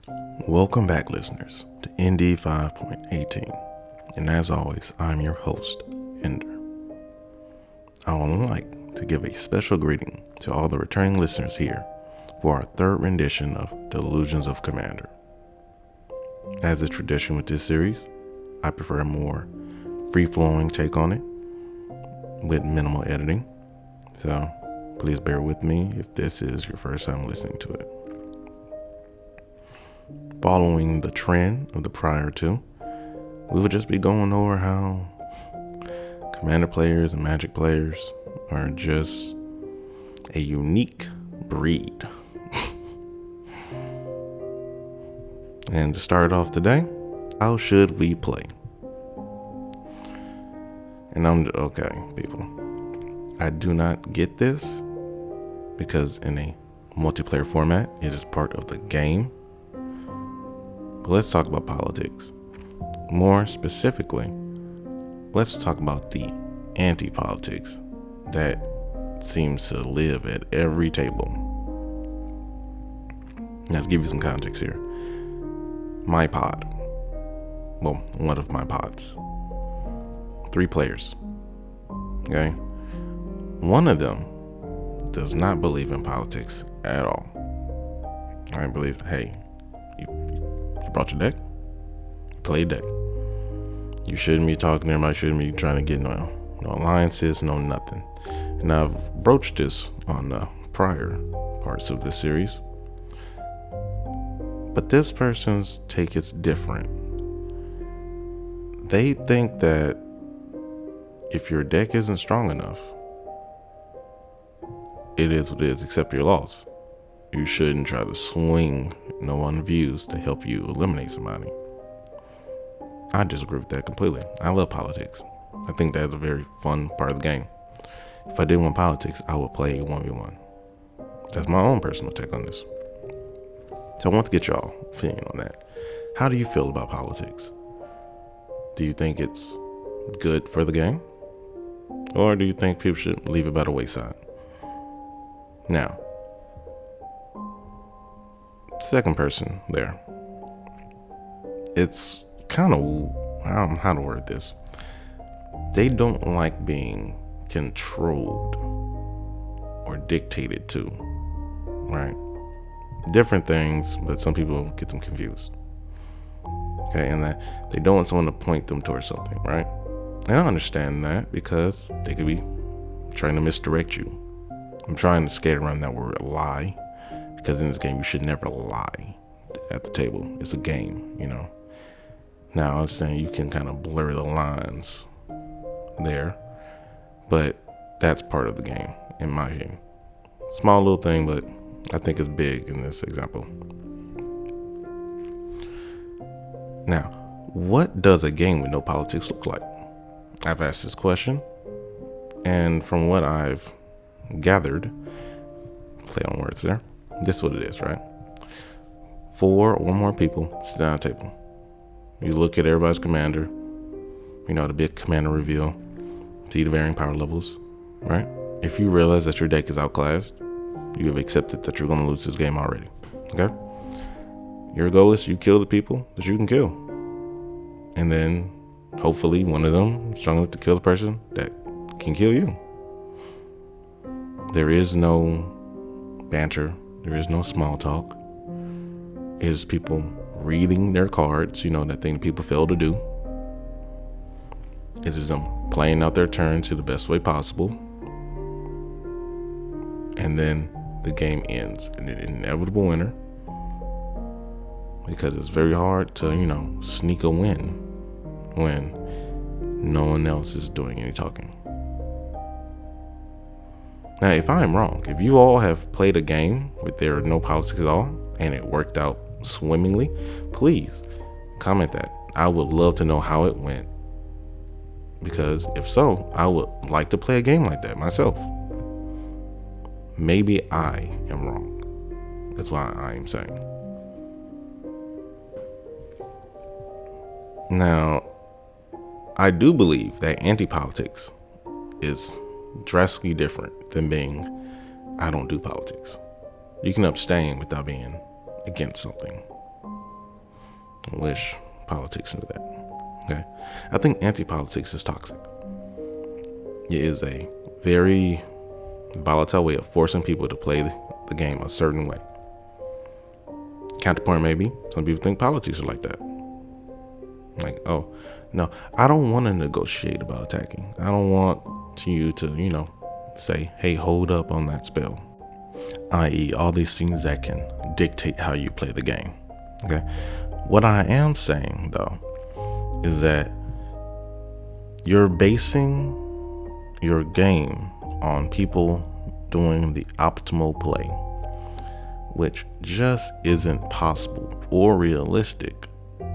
Welcome back, listeners, to ND 5.18. And as always, I'm your host, Ender. I would like to give a special greeting to all the returning listeners here for our third rendition of Delusions of Commander. As is tradition with this series, I prefer a more free-flowing take on it with minimal editing. So please bear with me if this is your first time listening to it. Following the trend of the prior two, we would just be going over how Commander players and Magic players are just a unique breed. And to start off today, how should we play? And okay, people. I do not get this because in a multiplayer format, it is part of the game. But let's talk about politics. More specifically, let's talk about the anti-politics that seems to live at every table. Now, to give you some context here, my pod, well, one of my pods, 3 players, okay? One of them does not believe in politics at all. I believe, hey, you brought your deck, play your deck. You shouldn't be talking to everybody, shouldn't be trying to get no alliances, no nothing. And I've broached this on the prior parts of this series. But this person's take is different. They think that if your deck isn't strong enough, it is what it is, accept your loss. You shouldn't try to swing no one views to help you eliminate somebody. I disagree with that completely. I love politics. I think that's a very fun part of the game. If I didn't want politics, I would play 1v1. That's my own personal take on this. So I want to get y'all opinion on that. How do you feel about politics? Do you think it's good for the game? Or do you think people should leave it by the wayside? Now, second person there. It's kind of, how to word this. They don't like being controlled or dictated to, right? Different things, but some people get them confused. Okay, and that they don't want someone to point them towards something, right? And I understand that because they could be trying to misdirect you. I'm trying to skate around that word lie, because in this game you should never lie at the table. It's a game, you know. Now I'm saying you can kind of blur the lines there, but that's part of the game in my view. Small little thing, but I think it's big in this example. Now, what does a game with no politics look like? I've asked this question, and from what I've gathered, play on words there, this is what it is, right? 4 or more people sit down at a table. You look at everybody's commander, the big commander reveal, see the varying power levels, right? If you realize that your deck is outclassed, you have accepted that you're going to lose this game already, okay? Your goal is you kill the people that you can kill. And then, hopefully, one of them is strong enough to kill the person that can kill you. There is no banter. There is no small talk. It is people reading their cards, that thing that people fail to do. It is them playing out their turns to the best way possible. And then the game ends in an inevitable winner. Because it's very hard to, sneak a win when no one else is doing any talking. Now, if I'm wrong, if you all have played a game where there are no politics at all and it worked out swimmingly, please comment that. I would love to know how it went. Because if so, I would like to play a game like that myself. Maybe I am wrong. That's why I am saying. Now, I do believe that anti-politics is drastically different than being, I don't do politics. You can abstain without being against something. I wish politics knew that. Okay. I think anti-politics is toxic. It is a very volatile way of forcing people to play the game a certain way. Counterpoint, maybe some people think politics are like that. Like, oh, no, I don't want to negotiate about attacking. I don't want you to, say, hey, hold up on that spell. I.e., all these things that can dictate how you play the game. Okay. What I am saying, though, is that you're basing your game on people doing the optimal play, which just isn't possible or realistic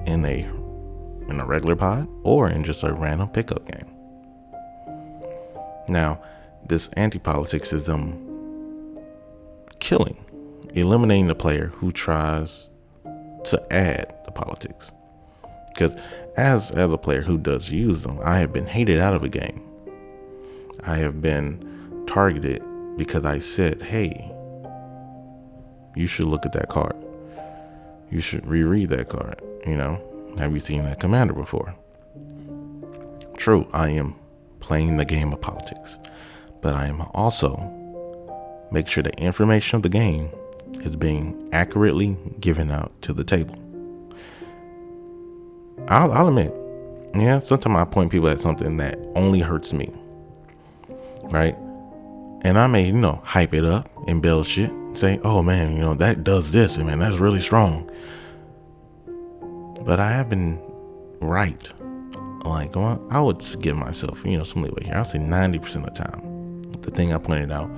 in a regular pod or in just a random pickup game. Now, this anti-politics is eliminating the player who tries to add the politics. Because as a player who does use them, I have been hated out of a game. I have been targeted because I said, hey, you should look at that card. You should reread that card. Have you seen that commander before? True, I am playing the game of politics, but I am also making sure the information of the game is being accurately given out to the table. I'll admit, sometimes I point people at something that only hurts me, right? And I may, hype it up, embellish it, say, oh man, that does this, and man, that's really strong. But I have been right. Like, I would give myself, some leeway here. I'll say 90% of the time, the thing I pointed out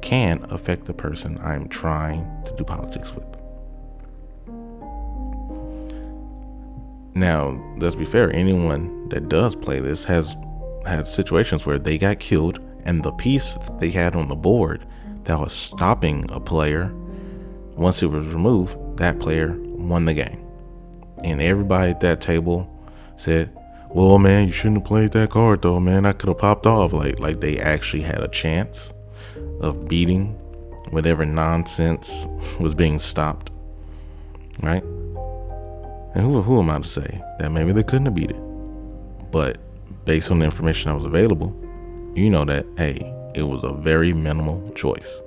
can affect the person I'm trying to do politics with. Now, let's be fair. Anyone that does play this has had situations where they got killed, and the piece that they had on the board that was stopping a player, once it was removed, that player won the game. And everybody at that table said, well, man, you shouldn't have played that card though, man. I could have popped off. Like they actually had a chance of beating whatever nonsense was being stopped, right? And who am I to say that maybe they couldn't have beat it? But based on the information that was available, that, hey, it was a very minimal choice.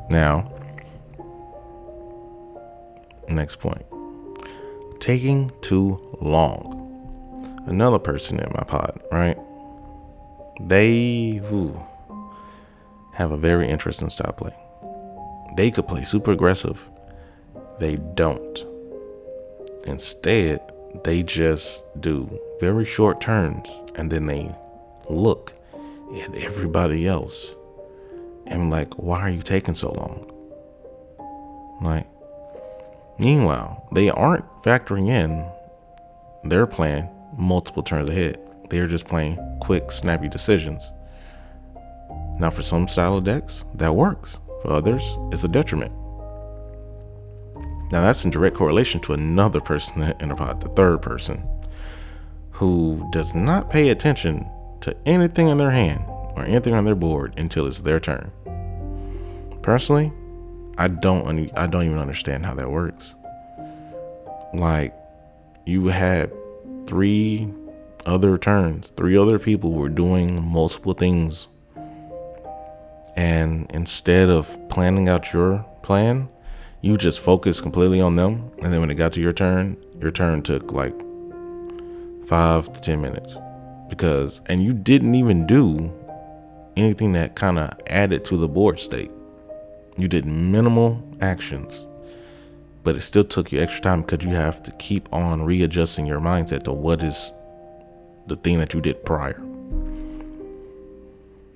Now, next point. Taking too long. Another person in my pod, right? They have a very interesting style play. They could play super aggressive. They don't. Instead, they just do very short turns, and then they look at everybody else and like, why are you taking so long? Like, meanwhile, they aren't factoring in their plan multiple turns ahead. They're just playing quick, snappy decisions. Now, for some style of decks, that works. For others, it's a detriment. Now, that's in direct correlation to another person in the pod, the third person, who does not pay attention to anything in their hand or anything on their board until it's their turn. Personally, I don't even understand how that works. Like, you had 3 other turns, 3 other people who were doing multiple things, and instead of planning out your plan, you just focused completely on them. And then when it got to your turn took like 5 to 10 minutes and you didn't even do anything that kind of added to the board state. You did minimal actions, but it still took you extra time because you have to keep on readjusting your mindset to what is the thing that you did prior.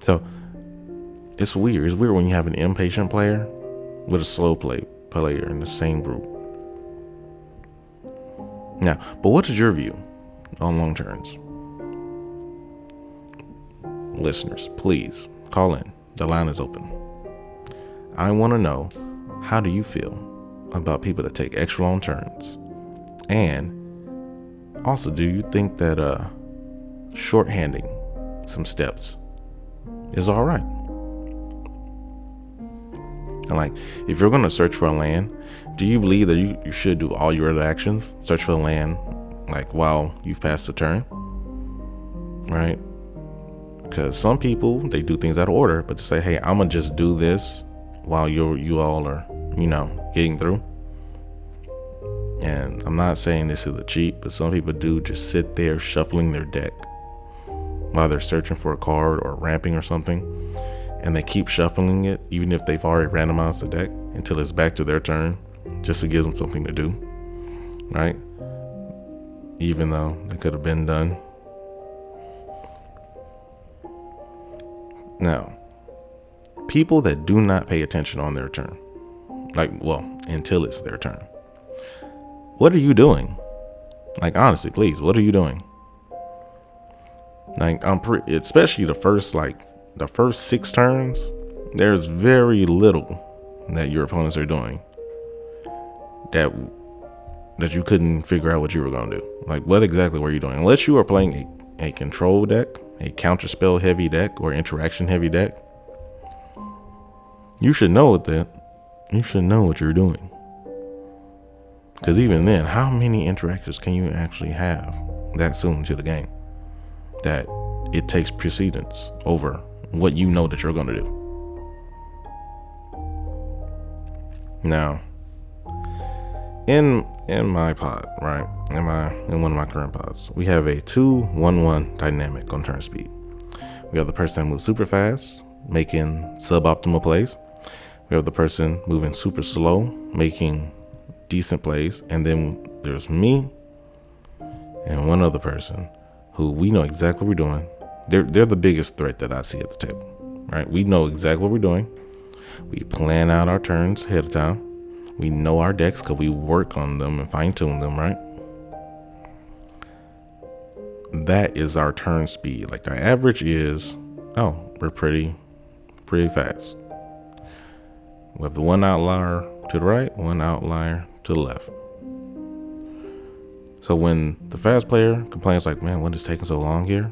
So it's weird. It's weird when you have an impatient player with a slow player in the same group. Now, but what is your view on long turns? Listeners, please call in. The line is open. I want to know, how do you feel about people that take extra long turns? And also, do you think that shorthanding some steps is all right? And like, if you're going to search for a land, do you believe that you should do all your other actions, search for the land, like while you've passed the turn, right? Because some people, they do things out of order, but to say, hey, I'm gonna just do this while you all are, getting through. And I'm not saying this is a cheat, but some people do just sit there shuffling their deck while they're searching for a card or ramping or something, and they keep shuffling it even if they've already randomized the deck until it's back to their turn, just to give them something to do, right? Even though they could have been done. Now, people that do not pay attention on their turn, until it's their turn. What are you doing? Like, honestly, please, what are you doing? Like, especially the first 6 turns, there's very little that your opponents are doing that you couldn't figure out what you were going to do. Like, what exactly were you doing? Unless you are playing a control deck, a counterspell heavy deck, or interaction heavy deck, you should know what you're doing. Because even then, how many interactions can you actually have that soon to the game that it takes precedence over what you know that you're going to do? Now, in my pod, right? In one of my current pods, we have a 2-1-1 dynamic on turn speed. We have the person that moves super fast, making suboptimal plays. We have the person moving super slow, making decent plays. And then there's me and one other person who we know exactly what we're doing. They're the biggest threat that I see at the table, right? We know exactly what we're doing. We plan out our turns ahead of time. We know our decks because we work on them and fine tune them, right? That is our turn speed. Like, our average is, we're pretty fast. We have the one outlier to the right, one outlier to the left. So when the fast player complains like, man, what is taking so long here?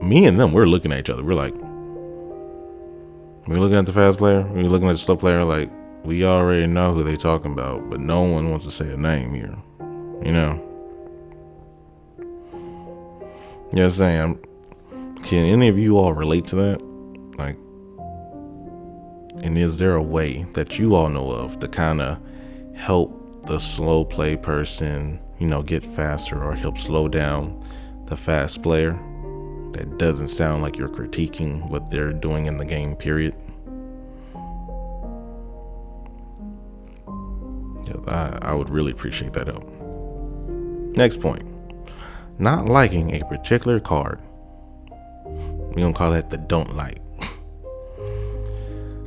Me and them, we're looking at each other. We're like, we're looking at the fast player, we're looking at the slow player, like, we already know who they talking about, but no one wants to say a name here. You know what I'm saying? Can any of you all relate to that? Like, and is there a way that you all know of to kind of help the slow play person, get faster, or help slow down the fast player that doesn't sound like you're critiquing what they're doing in the game, period? I would really appreciate that help. Next point. Not liking a particular card. We're going to call that the don't like.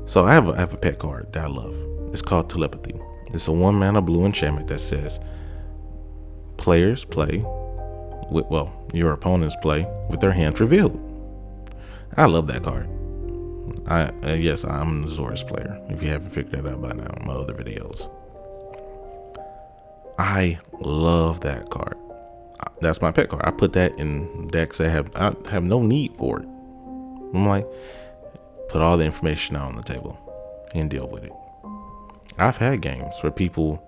So I have a pet card that I love. It's called Telepathy. It's a 1-mana blue enchantment that says players play with, your opponents play with their hands revealed. I love that card. Yes, I'm an Azorius player, if you haven't figured that out by now in my other videos. I love that card. That's my pet card. I put that in decks that I have no need for it. I'm like, put all the information out on the table and deal with it. I've had games where people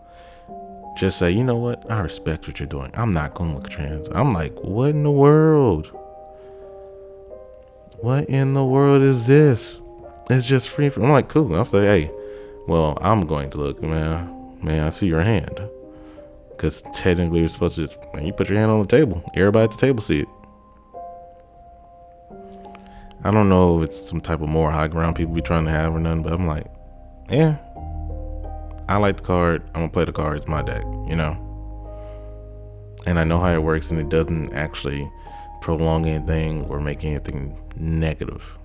just say, you know what? I respect what you're doing. I'm not going to look at your hands. I'm like, what in the world? What in the world is this? It's just free. I'm like, cool. I'll say, hey, well, I'm going to look, man. I see your hand. Because technically you're supposed to you put your hand on the table. Everybody at the table see it. I don't know if it's some type of more high ground people be trying to have or nothing, but I'm like, yeah, I like the card. I'm going to play the card. It's my deck, And I know how it works, and it doesn't actually prolong anything or make anything negative.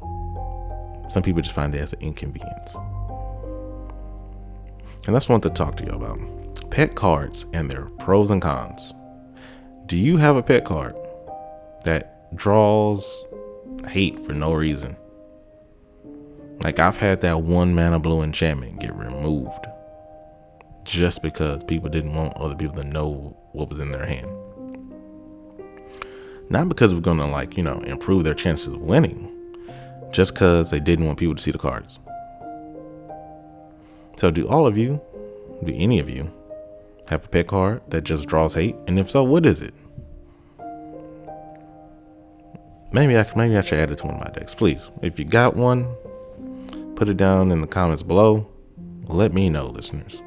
Some people just find it as an inconvenience. And that's what I want to talk to you about. Pet cards and their pros and cons. Do you have a pet card that draws hate for no reason? Like, I've had that 1-mana blue enchantment get removed just because people didn't want other people to know what was in their hand. Not because we're gonna improve their chances of winning, just because they didn't want people to see the cards. So do any of you have a pet card that just draws hate? And if so, what is it? Maybe I should add it to one of my decks. Please, if you got one, put it down in the comments below. Let me know, listeners.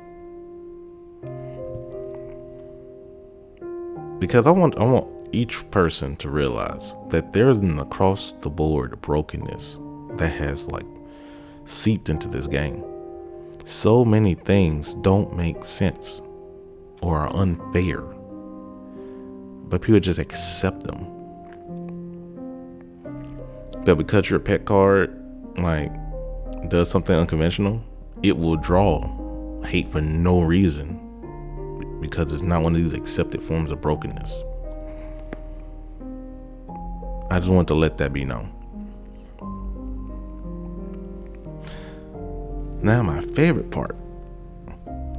Because I want each person to realize that there's an across the board brokenness that has like seeped into this game. So many things don't make sense or are unfair, but people just accept them. But because your pet card like does something unconventional, it will draw hate for no reason, because it's not one of these accepted forms of brokenness. I just want to let that be known. Now, my favorite part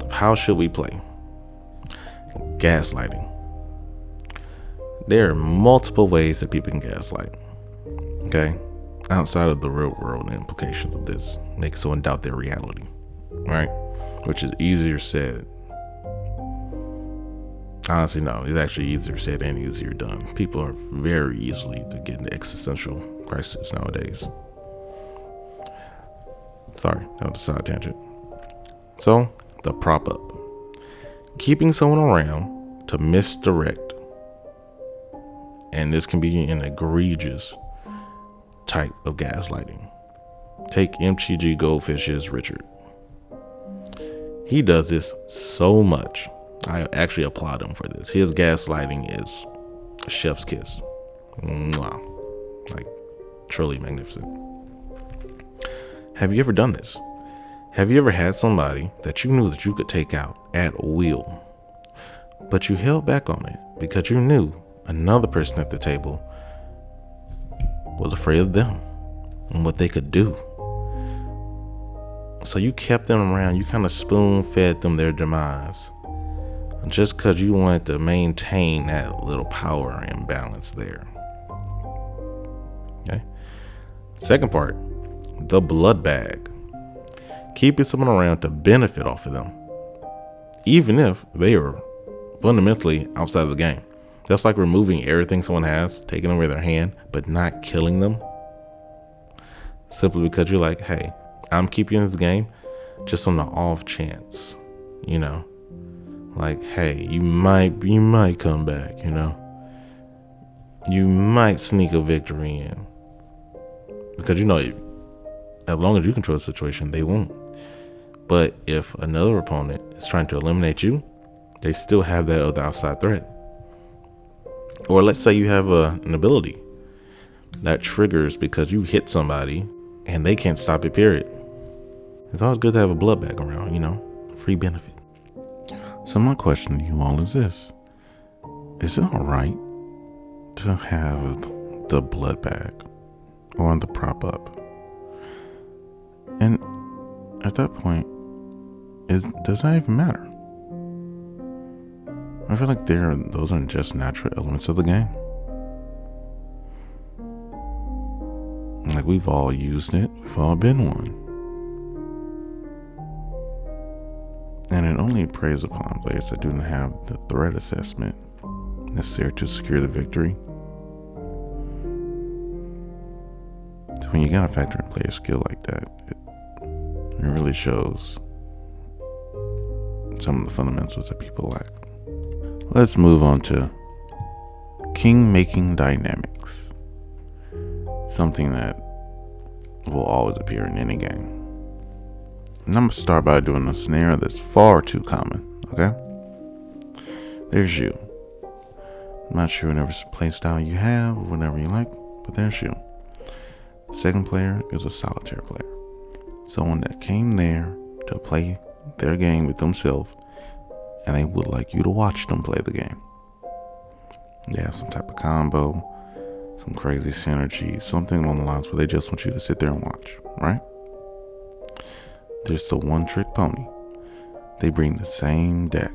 of how should we play? Gaslighting. There are multiple ways that people can gaslight. Okay? Outside of the real world implications of this, make someone doubt their reality. Right? Which is easier said. Honestly, no, it's actually easier said and easier done. People are very easily to get into existential crisis nowadays. Sorry, that was a side tangent. So, the prop up. Keeping someone around to misdirect. And this can be an egregious type of gaslighting. Take MTG Goldfish's Richard. He does this so much. I actually applaud him for this. His gaslighting is a chef's kiss. Mwah. Like, truly magnificent. Have you ever done this? Have you ever had somebody that you knew that you could take out at will, but you held back on it because you knew another person at the table was afraid of them and what they could do? So you kept them around. You kind of spoon-fed them their demise just because you wanted to maintain that little power imbalance there. Okay. Second part, the blood bag. Keeping someone around to benefit off of them, even if they are fundamentally outside of the game. That's like removing everything someone has, taking away their hand, but not killing them. Simply because you're like, hey, I'm keeping this game just on the off chance, you know, like, hey, you might come back, you know, you might sneak a victory in, because you know, as long as you control the situation, they won't. But if another opponent is trying to eliminate you, they still have that other outside threat. Or let's say you have an ability that triggers because you hit somebody and they can't stop it, period. It's always good to have a blood bag around, you know, free benefit. So my question to you all is this. Is it all right to have the blood bag or the prop up? And at that point, does that even matter? I feel like those are just natural elements of the game. Like, we've all used it. We've all been one. And it only preys upon players that do not have the threat assessment necessary to secure the victory. So when you gotta factor in player skill like that, it really shows some of the fundamentals that people lack. Let's move on to king-making dynamics. Something that will always appear in any game. And I'm going to start by doing a scenario that's far too common, okay? There's you. I'm not sure whatever play style you have or whatever you like, but there's you. The second player is a solitaire player. Someone that came there to play their game with themselves, and they would like you to watch them play the game. They have some type of combo, some crazy synergy, something along the lines where they just want you to sit there and watch, right? There's the one trick pony. They bring the same deck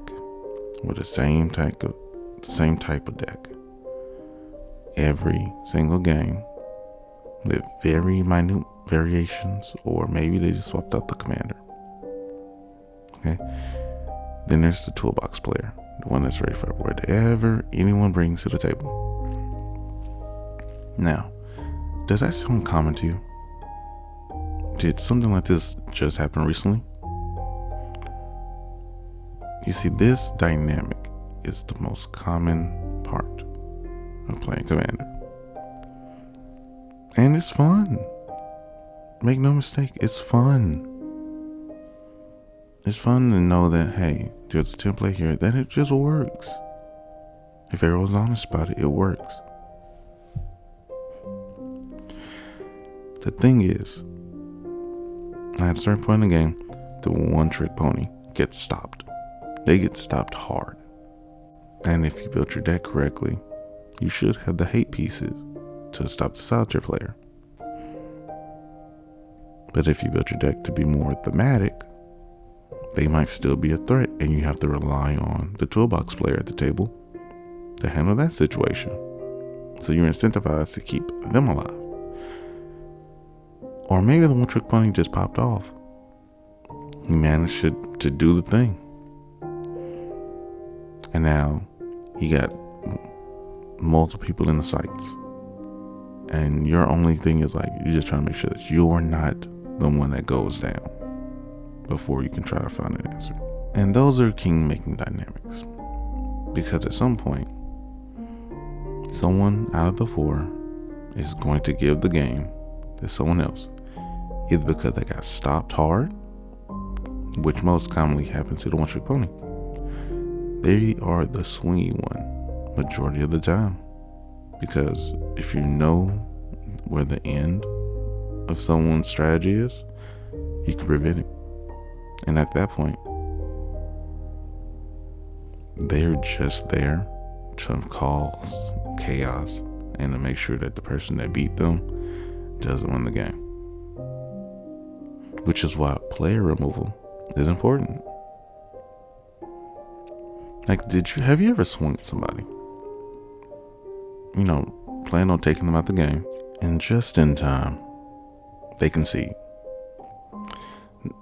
with the same type of deck every single game with very minute variations, or maybe they just swapped out the commander. Okay. Then there's the toolbox player, the one that's ready for whatever anyone brings to the table. Now, does that sound common to you? Did something like this just happen recently? You see, this dynamic is the most common part of playing Commander. And it's fun. Make no mistake, it's fun. It's fun to know that, hey, there's a template here, that it just works. If everyone's honest about it, it works. The thing is, at a certain point in the game, the one-trick pony gets stopped. They get stopped hard. And if you built your deck correctly, you should have the hate pieces to stop the solitaire player. But if you built your deck to be more thematic, they might still be a threat, and you have to rely on the toolbox player at the table to handle that situation. So you're incentivized to keep them alive. Or maybe the one-trick pony just popped off. He managed to do the thing. And now he got multiple people in the sights. And your only thing is like, you're just trying to make sure that you're not the one that goes down before you can try to find an answer. And those are king-making dynamics. Because at some point, someone out of the four is going to give the game to someone else. Either because they got stopped hard, which most commonly happens to the one-trick pony. They are the swingy one majority of the time. Because if you know where the end of someone's strategy is, you can prevent it. And at that point, they're just there to cause chaos and to make sure that the person that beat them doesn't win the game. Which is why player removal is important. Like, have you ever swung at somebody? You know, plan on taking them out the game, and just in time, they concede.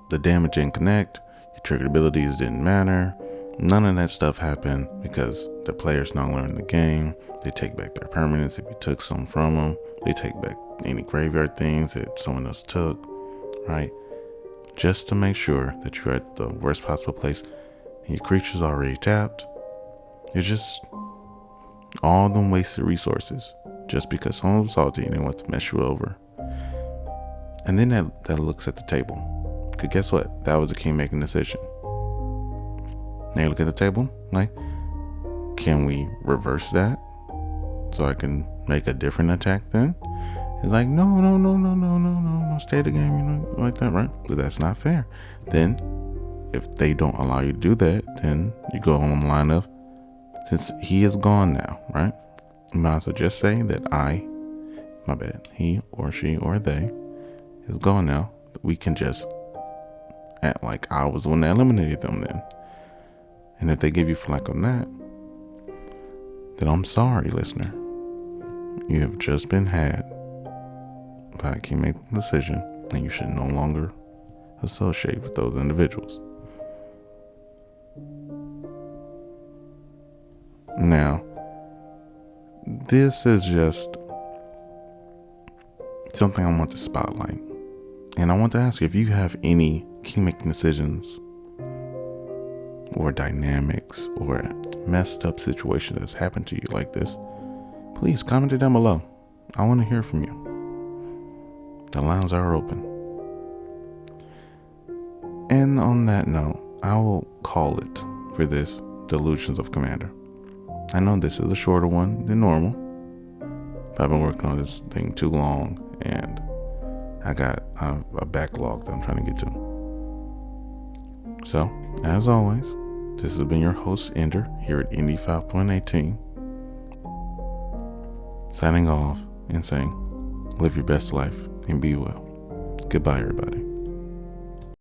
The damage didn't connect, your triggered abilities didn't matter, none of that stuff happened because the player's not learning the game. They take back their permanents if you took some from them. They take back any graveyard things that someone else took, right? Just to make sure that you're at the worst possible place and your creature's already tapped. It's just all them wasted resources just because someone was salty and they want to mess you over. And then that looks at the table. Because guess what? That was a king-making decision. Now you look at the table, like, can we reverse that so I can make a different attack then? It's like, no, stay the game, you know, like that, right? But that's not fair. Then, if they don't allow you to do that, then you go on the line of, since he is gone now, right? You might as well just say that he or she or they is gone now. We can just act like I was the one that eliminated them then. And if they give you flack on that, then I'm sorry, listener. You have just been had by a king-making decision, and you should no longer associate with those individuals. Now, this is just something I want to spotlight. And I want to ask you if you have any king-making decisions or dynamics or messed up situation that's happened to you like this, please comment it down below. I want to hear from you. The lines are open. And on that note, I will call it for this Delusions of Commander. I know this is a shorter one than normal, but I've been working on this thing too long, and I got a backlog that I'm trying to get to. So, as always, this has been your host, Ender, here at Indy 5.18, signing off and saying, live your best life and be well. Goodbye, everybody.